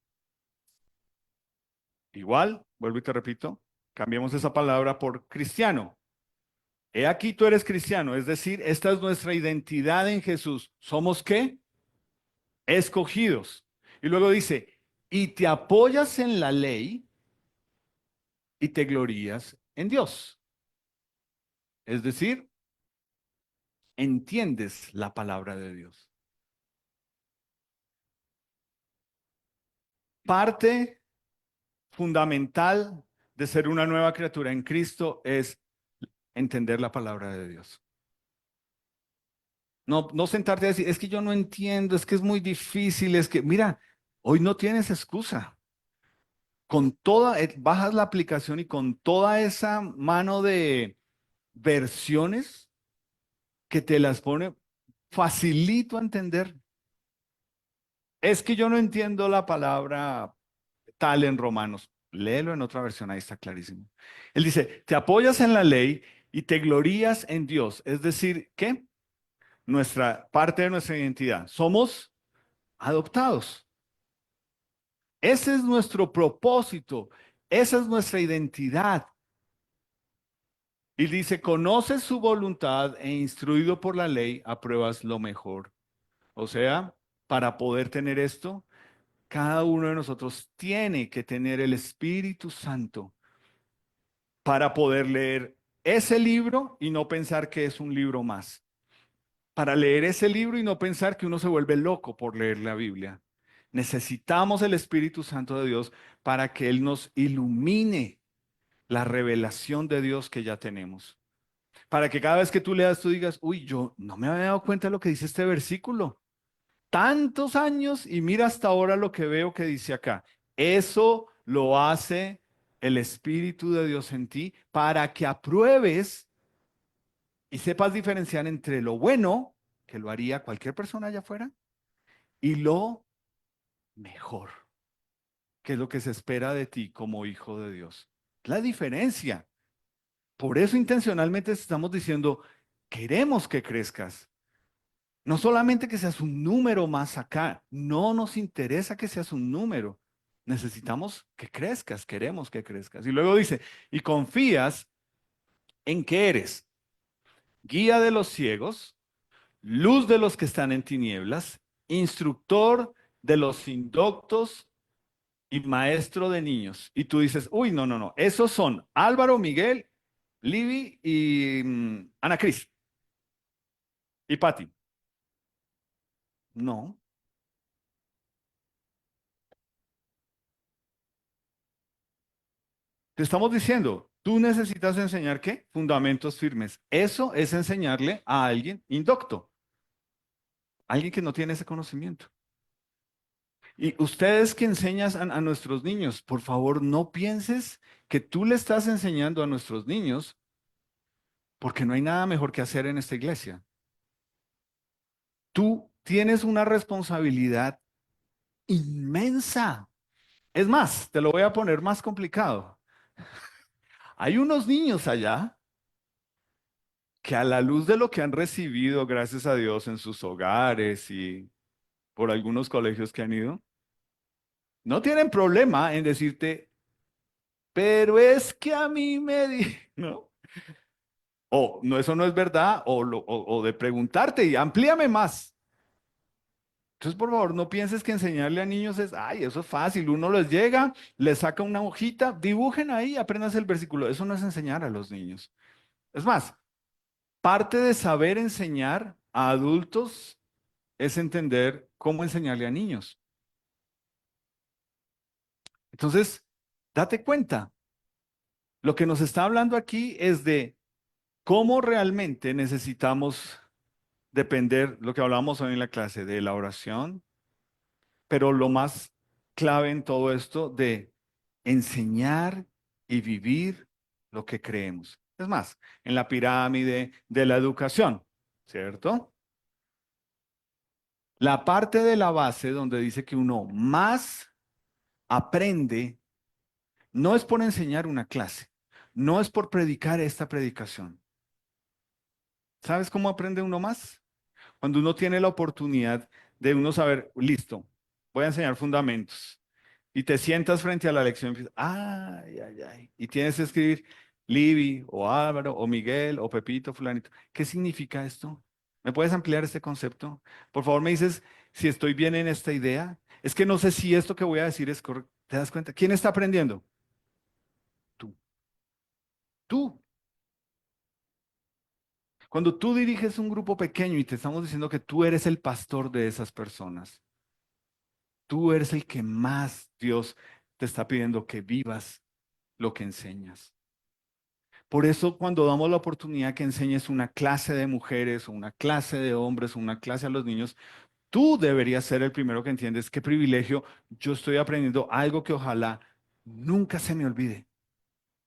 Igual, vuelvo y te repito, cambiemos esa palabra por cristiano. He aquí tú eres cristiano, es decir, esta es nuestra identidad en Jesús. ¿Somos qué? Escogidos. Y luego dice, y te apoyas en la ley y te glorías en Dios. Es decir, entiendes la palabra de Dios. Parte fundamental de ser una nueva criatura en Cristo es entender la palabra de Dios. No, no sentarte a decir, es que yo no entiendo, es que es muy difícil, es que, mira, hoy no tienes excusa. Con toda, bajas la aplicación y con toda esa mano de versiones que te las pone facilito a entender. Es que yo no entiendo la palabra tal en Romanos. Léelo en otra versión, ahí está clarísimo. Él dice, te apoyas en la ley y te glorías en Dios. Es decir, ¿qué? Nuestra parte de nuestra identidad. Somos adoptados. Ese es nuestro propósito. Esa es nuestra identidad. Y dice, conoces su voluntad e instruido por la ley, apruebas lo mejor. O sea, para poder tener esto, cada uno de nosotros tiene que tener el Espíritu Santo para poder leer ese libro y no pensar que es un libro más. Para leer ese libro y no pensar que uno se vuelve loco por leer la Biblia. Necesitamos el Espíritu Santo de Dios para que Él nos ilumine la revelación de Dios que ya tenemos. Para que cada vez que tú leas, tú digas, uy, yo no me había dado cuenta de lo que dice este versículo. Tantos años y mira hasta ahora lo que veo que dice acá. Eso lo hace el Espíritu de Dios en ti para que apruebes y sepas diferenciar entre lo bueno, que lo haría cualquier persona allá afuera, y lo mejor, que es lo que se espera de ti como hijo de Dios. La diferencia. Por eso intencionalmente estamos diciendo, queremos que crezcas. No solamente que seas un número más acá, no nos interesa que seas un número. Necesitamos que crezcas, queremos que crezcas. Y luego dice, y confías en que eres guía de los ciegos, luz de los que están en tinieblas, instructor de los indoctos y maestro de niños. Y tú dices, uy, no, no, no, esos son Álvaro, Miguel, Libby y Ana Cris y Patty. No. Te estamos diciendo, tú necesitas enseñar ¿qué? Fundamentos firmes. Eso es enseñarle a alguien indocto, alguien que no tiene ese conocimiento. Y ustedes que enseñas a nuestros niños, por favor, no pienses que tú le estás enseñando a nuestros niños porque no hay nada mejor que hacer en esta iglesia. Tú tienes una responsabilidad inmensa. Es más, te lo voy a poner más complicado. Hay unos niños allá que a la luz de lo que han recibido, gracias a Dios, en sus hogares y por algunos colegios que han ido, no tienen problema en decirte, pero es que a mí me di, ¿no? O no, eso no es verdad, o de preguntarte y amplíame más. Entonces, por favor, no pienses que enseñarle a niños es, ay, eso es fácil. Uno les llega, les saca una hojita, dibujen ahí, aprendan el versículo. Eso no es enseñar a los niños. Es más, parte de saber enseñar a adultos es entender cómo enseñarle a niños. Entonces, date cuenta, lo que nos está hablando aquí es de cómo realmente necesitamos depender, lo que hablábamos hoy en la clase, de la oración, pero lo más clave en todo esto de enseñar y vivir lo que creemos. Es más, en la pirámide de la educación, ¿cierto? La parte de la base donde dice que uno más aprende, no es por enseñar una clase, no es por predicar esta predicación. ¿Sabes cómo aprende uno más? Cuando uno tiene la oportunidad de uno saber, listo, voy a enseñar fundamentos. Y te sientas frente a la lección y empiezas, ay, ay, ay. Y tienes que escribir Libby o Álvaro o Miguel o Pepito, fulanito. ¿Qué significa esto? ¿Me puedes ampliar este concepto? Por favor, me dices si estoy bien en esta idea. Es que no sé si esto que voy a decir es correcto. ¿Te das cuenta? ¿Quién está aprendiendo? Tú. Tú. Cuando tú diriges un grupo pequeño y te estamos diciendo que tú eres el pastor de esas personas, tú eres el que más Dios te está pidiendo que vivas lo que enseñas. Por eso cuando damos la oportunidad que enseñes una clase de mujeres o una clase de hombres o una clase a los niños, tú deberías ser el primero que entiendes qué privilegio. Yo estoy aprendiendo algo que ojalá nunca se me olvide.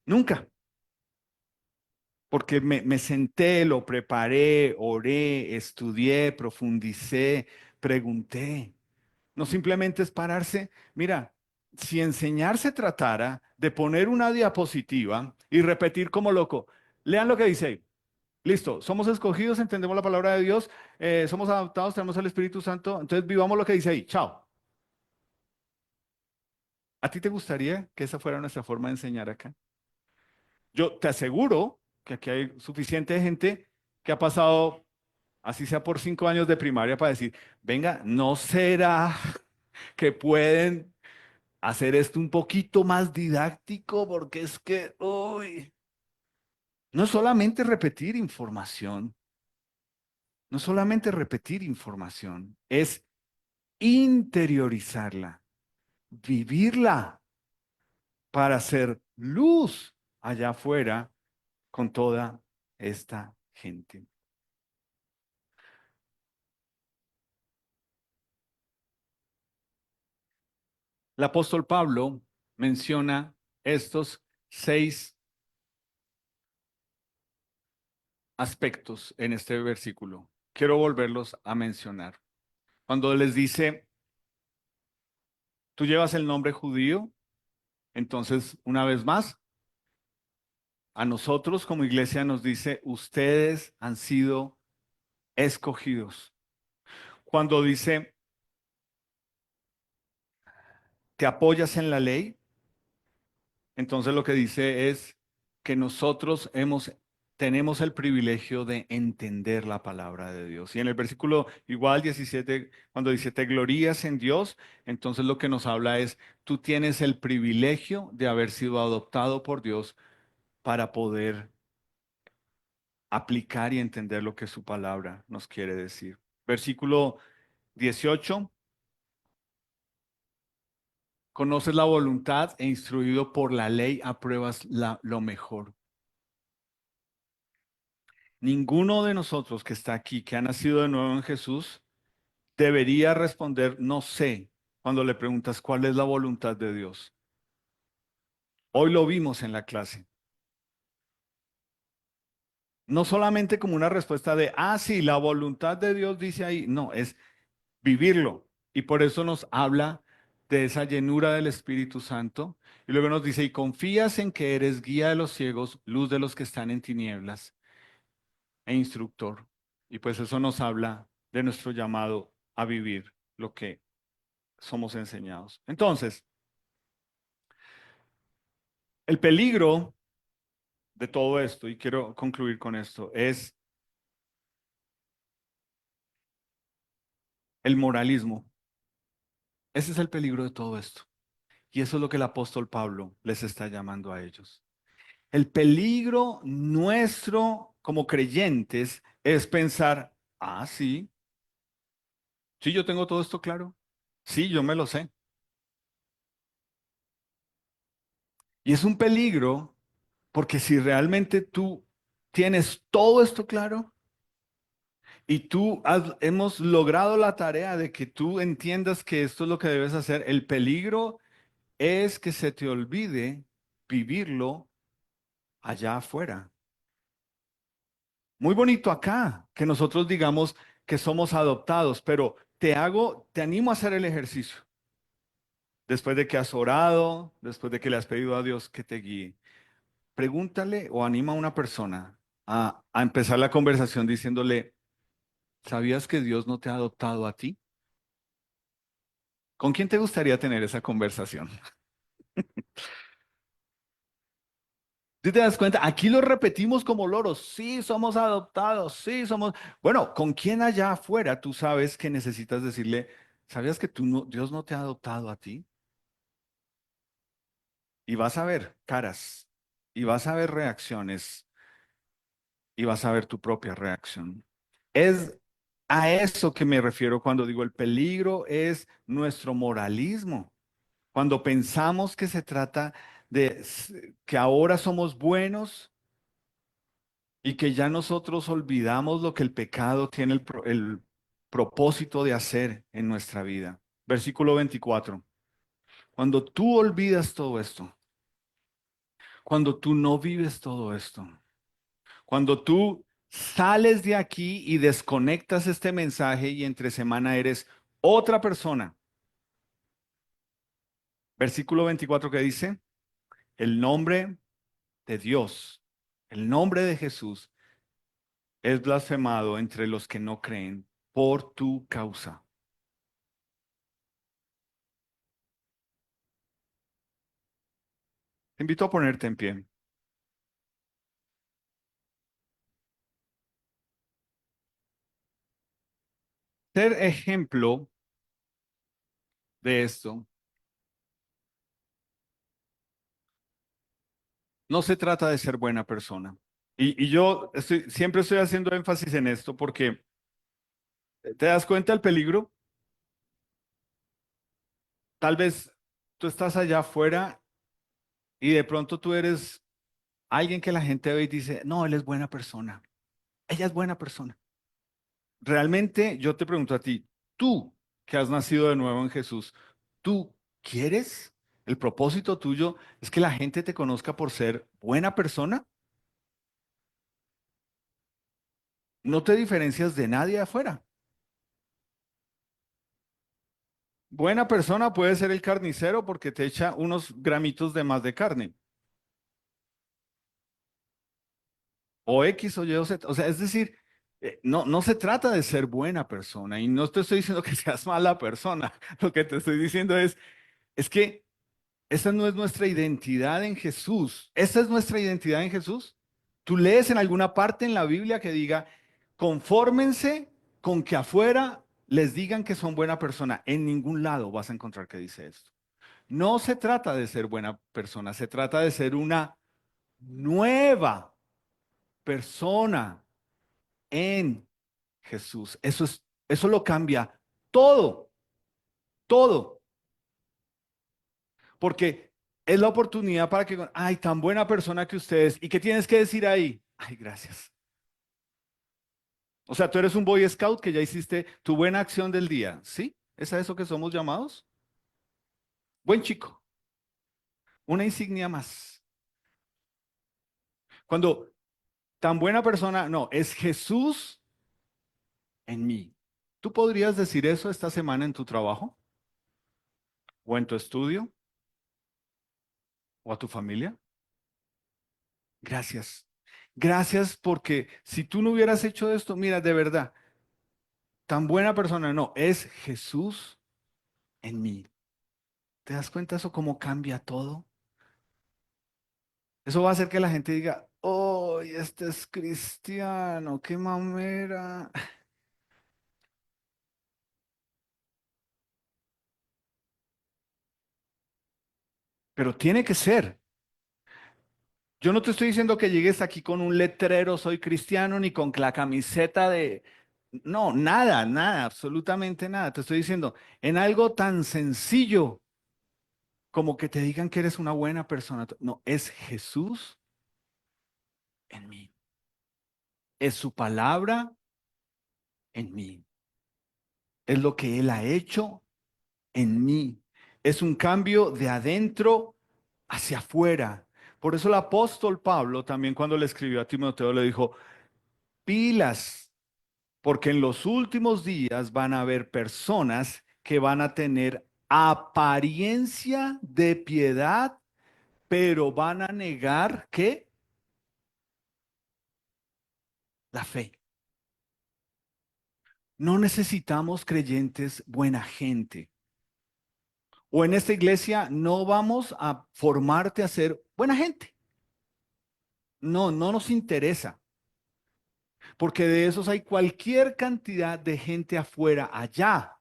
Nunca. Porque me senté, lo preparé, oré, estudié, profundicé, pregunté. No simplemente es pararse. Mira, si enseñar se tratara de poner una diapositiva y repetir como loco, lean lo que dice ahí. Listo, somos escogidos, entendemos la palabra de Dios, somos adoptados, tenemos el Espíritu Santo, entonces vivamos lo que dice ahí. Chao. ¿A ti te gustaría que esa fuera nuestra forma de enseñar acá? Yo te aseguro que aquí hay suficiente gente que ha pasado, así sea por 5 años de primaria, para decir, venga, ¿no será que pueden hacer esto un poquito más didáctico? Porque es que, uy, no es solamente repetir información, no solamente repetir información, es interiorizarla, vivirla para hacer luz allá afuera con toda esta gente. El apóstol Pablo menciona estos 6 aspectos en este versículo. Quiero volverlos a mencionar. Cuando les dice, tú llevas el nombre judío, entonces, una vez más, a nosotros como iglesia nos dice, ustedes han sido escogidos. Cuando dice, te apoyas en la ley, entonces lo que dice es que nosotros tenemos el privilegio de entender la palabra de Dios. Y en el versículo igual 17, cuando dice, te glorías en Dios, entonces lo que nos habla es, tú tienes el privilegio de haber sido adoptado por Dios para poder aplicar y entender lo que su palabra nos quiere decir. Versículo 18. Conoces la voluntad e instruido por la ley apruebas lo mejor. Ninguno de nosotros que está aquí, que ha nacido de nuevo en Jesús, debería responder no sé cuando le preguntas cuál es la voluntad de Dios. Hoy lo vimos en la clase. No solamente como una respuesta de, ah, sí, la voluntad de Dios dice ahí. No, es vivirlo. Y por eso nos habla de esa llenura del Espíritu Santo. Y luego nos dice, y confías en que eres guía de los ciegos, luz de los que están en tinieblas e instructor. Y pues eso nos habla de nuestro llamado a vivir lo que somos enseñados. Entonces, el peligro de todo esto, y quiero concluir con esto, es el moralismo. Ese es el peligro de todo esto. Y eso es lo que el apóstol Pablo les está llamando a ellos. El peligro nuestro como creyentes es pensar, ah, sí, sí, yo tengo todo esto claro. Sí, yo me lo sé. Y es un peligro porque si realmente tú tienes todo esto claro y hemos logrado la tarea de que tú entiendas que esto es lo que debes hacer, el peligro es que se te olvide vivirlo allá afuera. Muy bonito acá, que nosotros digamos que somos adoptados, pero te animo a hacer el ejercicio. Después de que has orado, después de que le has pedido a Dios que te guíe, pregúntale o anima a una persona a empezar la conversación diciéndole, ¿sabías que Dios no te ha adoptado a ti? ¿Con quién te gustaría tener esa conversación? ¿Tú te das cuenta? Aquí lo repetimos como loros. Sí, somos adoptados. Sí, somos. Bueno, ¿con quién allá afuera tú sabes que necesitas decirle, ¿sabías que Dios no te ha adoptado a ti? Y vas a ver caras, y vas a ver reacciones, y vas a ver tu propia reacción. Es a eso que me refiero cuando digo el peligro es nuestro moralismo. Cuando pensamos que se trata de que ahora somos buenos y que ya nosotros olvidamos lo que el pecado tiene el propósito de hacer en nuestra vida. Versículo 24. Cuando tú olvidas todo esto, cuando tú no vives todo esto, cuando tú sales de aquí y desconectas este mensaje y entre semana eres otra persona. Versículo 24 que dice, el nombre de Dios, el nombre de Jesús es blasfemado entre los que no creen por tu causa. Te invito a ponerte en pie. Ser ejemplo de esto, no se trata de ser buena persona. Y yo siempre estoy haciendo énfasis en esto porque te das cuenta del peligro. Tal vez tú estás allá afuera y de pronto tú eres alguien que la gente ve y dice, no, él es buena persona. Ella es buena persona. Realmente yo te pregunto a ti, tú que has nacido de nuevo en Jesús, ¿tú quieres? ¿El propósito tuyo es que la gente te conozca por ser buena persona? No te diferencias de nadie afuera. Buena persona puede ser el carnicero porque te echa unos gramitos de más de carne. O X o Y o Z. O sea, es decir, no se trata de ser buena persona y no te estoy diciendo que seas mala persona. Lo que te estoy diciendo es que esa no es nuestra identidad en Jesús. ¿Esa es nuestra identidad en Jesús? Tú lees en alguna parte en la Biblia que diga, confórmense con que afuera les digan que son buena persona. En ningún lado vas a encontrar que dice esto. No se trata de ser buena persona, se trata de ser una nueva persona en Jesús. Eso lo cambia todo, todo. Porque es la oportunidad para que, ay, tan buena persona que ustedes. ¿Y qué tienes que decir ahí? Ay, gracias. O sea, tú eres un Boy Scout que ya hiciste tu buena acción del día, ¿sí? ¿Es a eso que somos llamados? Buen chico, una insignia más. Cuando tan buena persona, no, es Jesús en mí. ¿Tú podrías decir eso esta semana en tu trabajo o en tu estudio o a tu familia? Gracias. Gracias porque si tú no hubieras hecho esto, mira, de verdad, tan buena persona, no, es Jesús en mí. ¿Te das cuenta eso cómo cambia todo? Eso va a hacer que la gente diga, oh, este es cristiano, qué mamera. Pero tiene que ser. Yo no te estoy diciendo que llegues aquí con un letrero, soy cristiano, ni con la camiseta de... No, nada, nada, absolutamente nada. Te estoy diciendo, en algo tan sencillo como que te digan que eres una buena persona. No, es Jesús en mí. Es su palabra en mí. Es lo que Él ha hecho en mí. Es un cambio de adentro hacia afuera. Por eso el apóstol Pablo también cuando le escribió a Timoteo le dijo, pilas, porque en los últimos días van a haber personas que van a tener apariencia de piedad, pero van a negar que la fe. No necesitamos creyentes buena gente. O en esta iglesia no vamos a formarte a ser buena gente. No, no nos interesa, porque de esos hay cualquier cantidad de gente afuera, allá,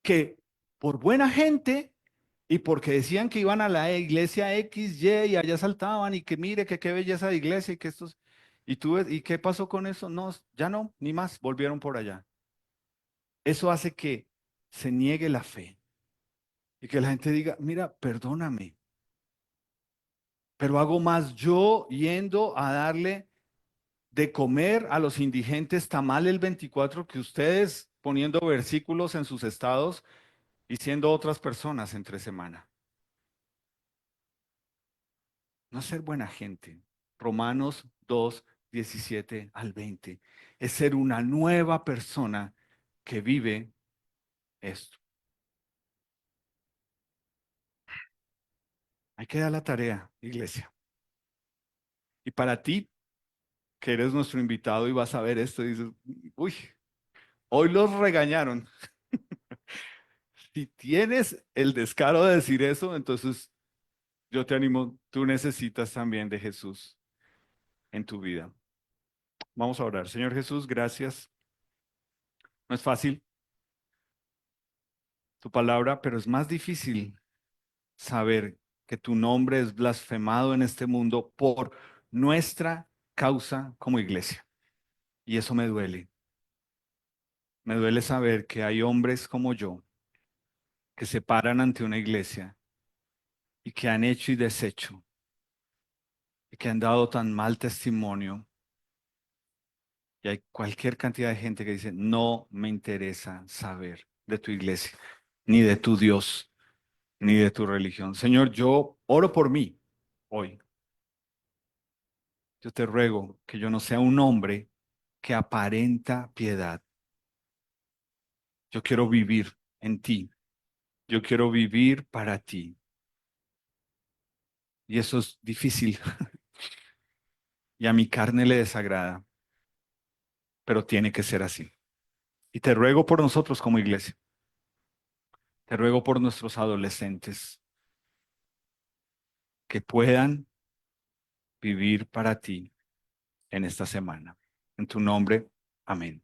que por buena gente y porque decían que iban a la iglesia X, Y y allá saltaban y que mire que qué belleza de iglesia y que estos, y tú ves, ¿y qué pasó con eso? No, ya no, ni más, volvieron por allá. Eso hace que se niegue la fe y que la gente diga, mira, perdóname, pero hago más yo yendo a darle de comer a los indigentes tamal el 24 que ustedes poniendo versículos en sus estados y siendo otras personas entre semana. No es ser buena gente. Romanos 2 17 al 20. Es ser una nueva persona que vive esto. Hay que dar la tarea, iglesia. Y para ti, que eres nuestro invitado y vas a ver esto, dices, uy, hoy los regañaron. Si tienes el descaro de decir eso, entonces yo te animo, tú necesitas también de Jesús en tu vida. Vamos a orar. Señor Jesús, gracias. No es fácil tu palabra, pero es más difícil saber que tu nombre es blasfemado en este mundo por nuestra causa como iglesia. Y eso me duele. Me duele saber que hay hombres como yo que se paran ante una iglesia y que han hecho y deshecho y que han dado tan mal testimonio. Y hay cualquier cantidad de gente que dice, no me interesa saber de tu iglesia, ni de tu Dios, ni de tu religión. Señor, yo oro por mí hoy. Yo te ruego que yo no sea un hombre que aparenta piedad. Yo quiero vivir en ti. Yo quiero vivir para ti. Y eso es difícil y a mi carne le desagrada, pero tiene que ser así. Y te ruego por nosotros como iglesia. Te ruego por nuestros adolescentes que puedan vivir para ti en esta semana. En tu nombre, amén.